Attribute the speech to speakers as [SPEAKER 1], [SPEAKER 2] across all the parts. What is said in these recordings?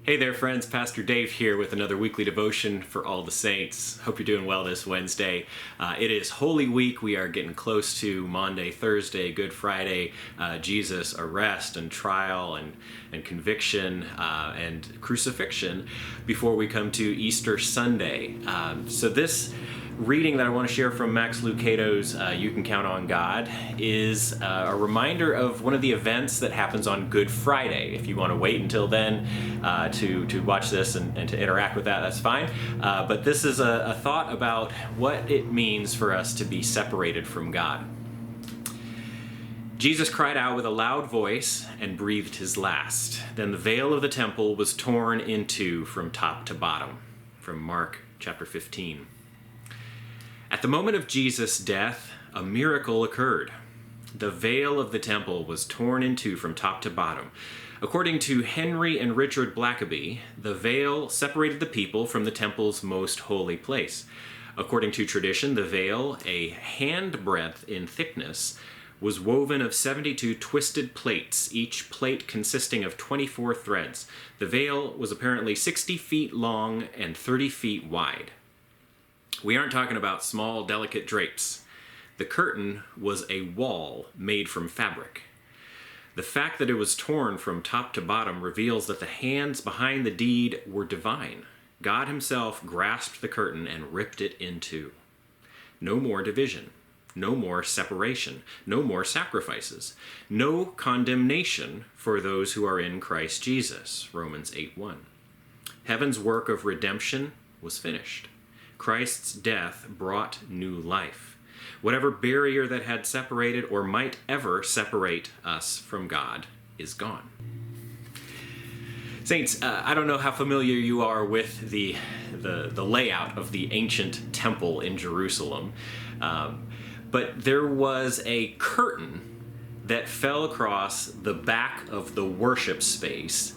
[SPEAKER 1] Hey there, friends. Pastor Dave here with another weekly devotion for all the saints. Hope you're doing well this Wednesday. It is Holy Week. We are getting close to Maundy, Thursday, Good Friday, Jesus' arrest and trial and conviction and crucifixion before we come to Easter Sunday. So this reading that I want to share from Max Lucado's You Can Count on God is a reminder of one of the events that happens on Good Friday. If you want to wait until then to watch this and to interact with that, that's fine. But this is a thought about what it means for us to be separated from God. Jesus cried out with a loud voice and breathed his last. Then the veil of the temple was torn in two from top to bottom. From Mark chapter 15. At the moment of Jesus' death, a miracle occurred. The veil of the temple was torn in two from top to bottom. According to Henry and Richard Blackaby, the veil separated the people from the temple's most holy place. According to tradition, the veil, a handbreadth in thickness, was woven of 72 twisted plates, each plate consisting of 24 threads. The veil was apparently 60 feet long and 30 feet wide. We aren't talking about small, delicate drapes. The curtain was a wall made from fabric. The fact that it was torn from top to bottom reveals that the hands behind the deed were divine. God himself grasped the curtain and ripped it in two. No more division. No more separation. No more sacrifices. No condemnation for those who are in Christ Jesus. Romans 8:1. Heaven's work of redemption was finished. Christ's death brought new life. Whatever barrier that had separated or might ever separate us from God is gone. Saints, I don't know how familiar you are with the layout of the ancient temple in Jerusalem, but there was a curtain that fell across the back of the worship space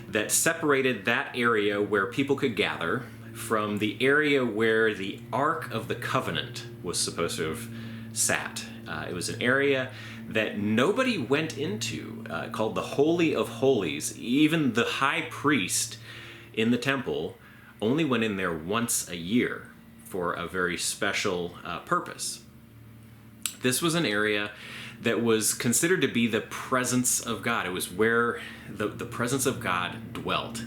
[SPEAKER 1] that separated that area where people could gather from the area where the Ark of the Covenant was supposed to have sat. It was an area that nobody went into, called the Holy of Holies. Even the high priest in the temple only went in there once a year for a very special purpose. This was an area that was considered to be the presence of God. It was where the presence of God dwelt.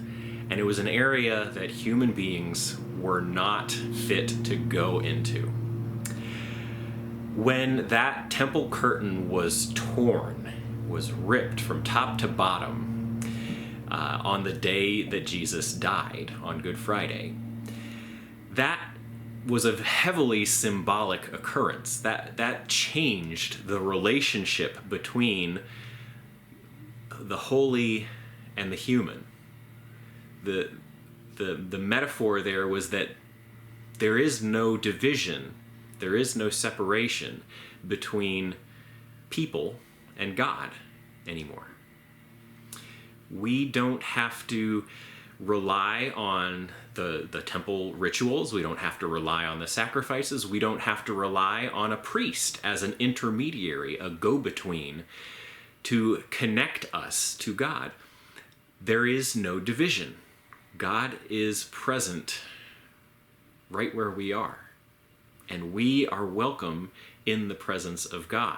[SPEAKER 1] And it was an area that human beings were not fit to go into. When that temple curtain was torn, was ripped from top to bottom on the day that Jesus died, on Good Friday, that was a heavily symbolic occurrence. That changed the relationship between the holy and the human. The metaphor there was that there is no division, there is no separation between people and God anymore. We don't have to rely on the temple rituals. We don't have to rely on the sacrifices. We don't have to rely on a priest as an intermediary, a go-between, to connect us to God. There is no division. God is present right where we are, and we are welcome in the presence of God.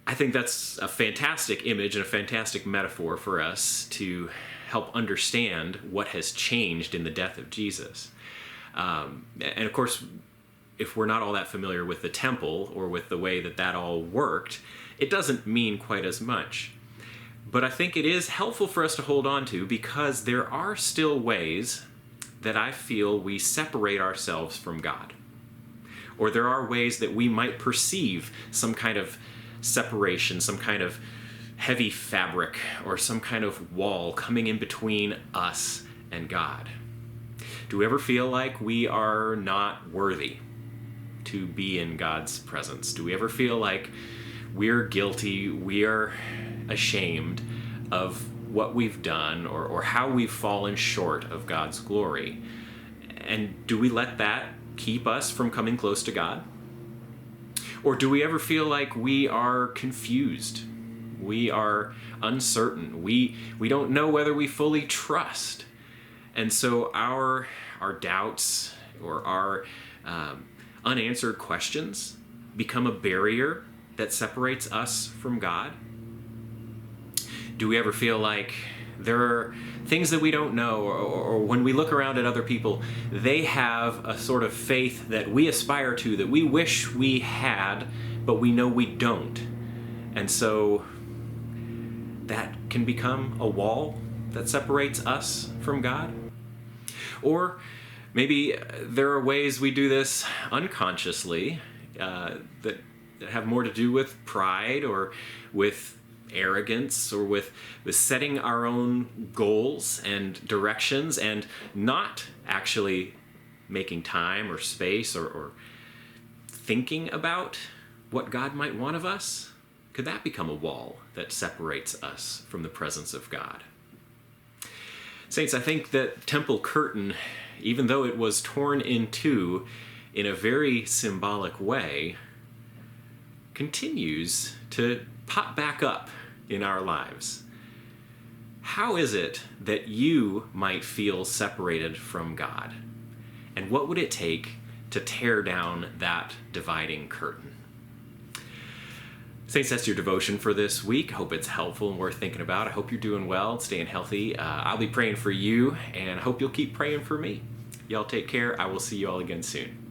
[SPEAKER 1] I think that's a fantastic image and a fantastic metaphor for us to help understand what has changed in the death of Jesus. And of course, if we're not all that familiar with the temple or with the way that all worked, it doesn't mean quite as much. But I think it is helpful for us to hold on to, because there are still ways that I feel we separate ourselves from God. Or there are ways that we might perceive some kind of separation, some kind of heavy fabric, or some kind of wall coming in between us and God. Do we ever feel like we are not worthy to be in God's presence? Do we ever feel like we're guilty, we are ashamed of what we've done or how we've fallen short of God's glory? And do we let that keep us from coming close to God? Or do we ever feel like we are confused? We are uncertain. We don't know whether we fully trust. And so our doubts or our unanswered questions become a barrier that separates us from God. Do we ever feel like there are things that we don't know, or when we look around at other people, they have a sort of faith that we aspire to, that we wish we had, but we know we don't. And so that can become a wall that separates us from God. Or maybe there are ways we do this unconsciously that have more to do with pride or with arrogance or with setting our own goals and directions and not actually making time or space or thinking about what God might want of us. Could that become a wall that separates us from the presence of God? Saints, I think that temple curtain, even though it was torn in two in a very symbolic way, continues to pop back up in our lives. How is it that you might feel separated from God? And what would it take to tear down that dividing curtain? Saints, that's your devotion for this week. Hope it's helpful and worth thinking about. I hope you're doing well, staying healthy. I'll be praying for you, and I hope you'll keep praying for me. Y'all take care. I will see you all again soon.